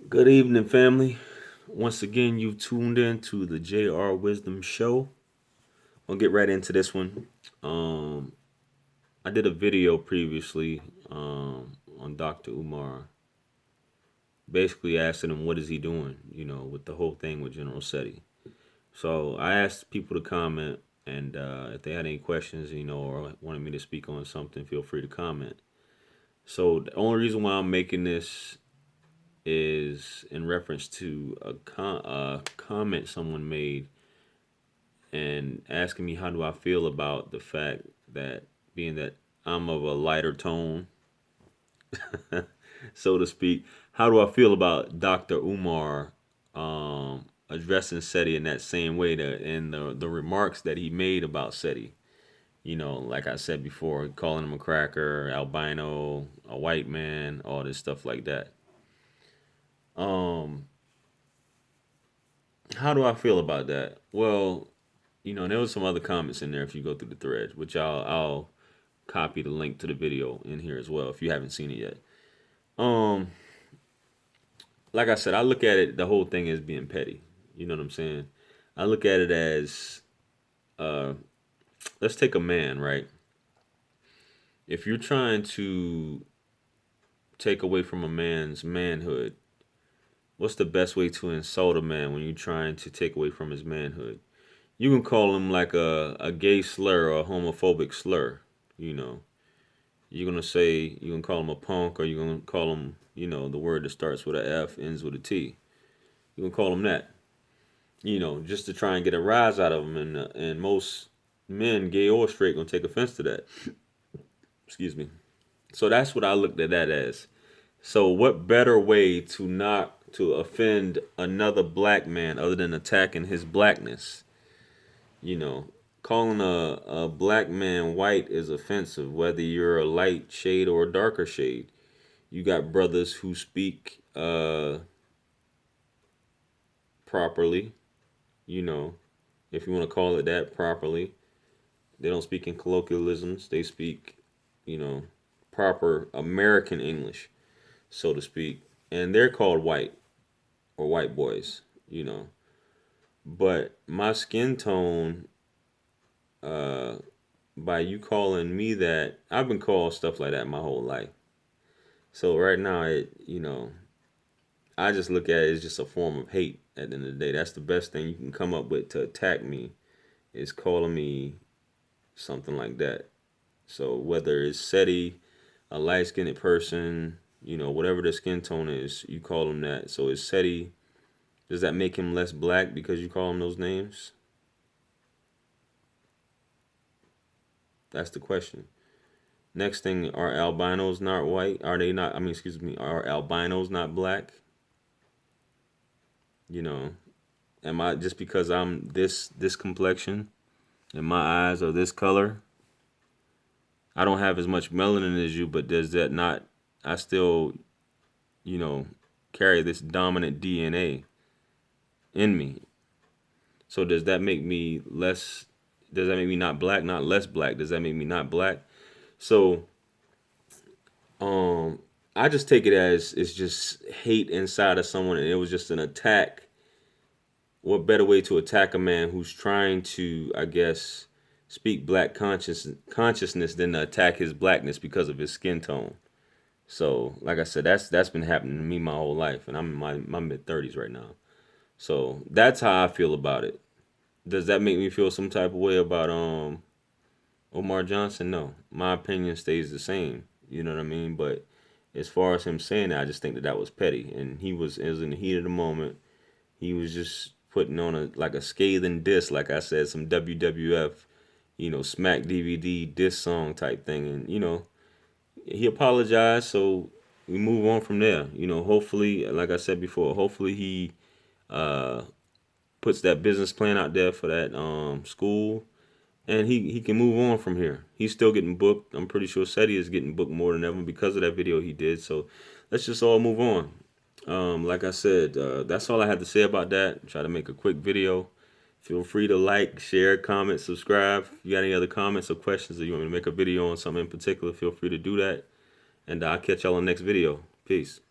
Good evening, family. Once again, you tuned in to the JR Wisdom Show. I'll get right into this one. Um, I did a video previously on Dr. Umar, basically asking him what is he doing, with the whole thing with General Seti. So I asked people to comment, and if they had any questions, or wanted me to speak on something, feel free to comment. So the only reason why I'm making this is in reference to a comment someone made and asking me how do I feel about the fact that being that I'm of a lighter tone, so to speak, how do I feel about Dr. Umar addressing Seti in that same way that in the remarks that he made about Seti? Like I said before, calling him a cracker, albino, a white man, all this stuff like that. Um, how do I feel about that? Well, there was some other comments in there if you go through the threads, which I'll copy the link to the video in here as well if you haven't seen it yet. Um, like I said, I look at it the whole thing as being petty. You know what I'm saying? I look at it as uh let's take a man, right? If you're trying to take away from a man's manhood, what's the best way to insult a man when you're trying to take away from his manhood? You can call him like a gay slur or a homophobic slur, you know. You're gonna say you can call him a punk, or you're gonna call him, the word that starts with a F, ends with a T. You can call him that, just to try and get a rise out of him. And most men, gay or straight, gonna take offense to that. Excuse me. So that's what I looked at that as. So what better way to not to offend another black man other than attacking his blackness? You know, calling a black man white is offensive, whether you're a light shade or a darker shade. You got brothers who speak properly, you know, if you want to call it that, properly. They don't speak in colloquialisms. They speak, you know, proper American English, so to speak. And they're called white or white boys, you know. But my skin tone, uh, by you calling me that, I've been called stuff like that my whole life. So right now, I just look at it as just a form of hate. At the end of the day, that's the best thing you can come up with to attack me is calling me something like that. So whether it's Seti, a light skinned person, whatever their skin tone is, you call them that. So is Seti, does that make him less black because you call him those names? That's the question. Next thing, are albinos not white? Are they not, I mean, excuse me, are albinos not black? You know, am I just because I'm this complexion and my eyes are this color, I don't have as much melanin as you, but does that not, I still, you know, carry this dominant DNA in me. So does that make me less, does that make me not black, not less black? Does that make me not black? So um I just take it as it's just hate inside of someone and it was just an attack. What better way to attack a man who's trying to, I guess, speak black consciousness than to attack his blackness because of his skin tone? So, like I said, that's been happening to me my whole life, and I'm in my mid 30s right now. So that's how I feel about it. Does that make me feel some type of way about Omar Johnson? No, my opinion stays the same. You know what I mean? But as far as him saying that, I just think that that was petty, and it was in the heat of the moment. He was just putting on a scathing diss, like I said, some WWF, Smack DVD diss song type thing, and he apologized, so we move on from there. Hopefully, like I said before, hopefully he uh, puts that business plan out there for that school, and he can move on from here. He's still getting booked. I'm pretty sure Seti is getting booked more than ever because of that video he did. So let's just all move on. Like I said, that's all I had to say about that. Try to make a quick video. Feel free to like, share, comment, subscribe. If you got any other comments or questions, or you want me to make a video on something in particular, feel free to do that. And I'll catch y'all on the next video. Peace.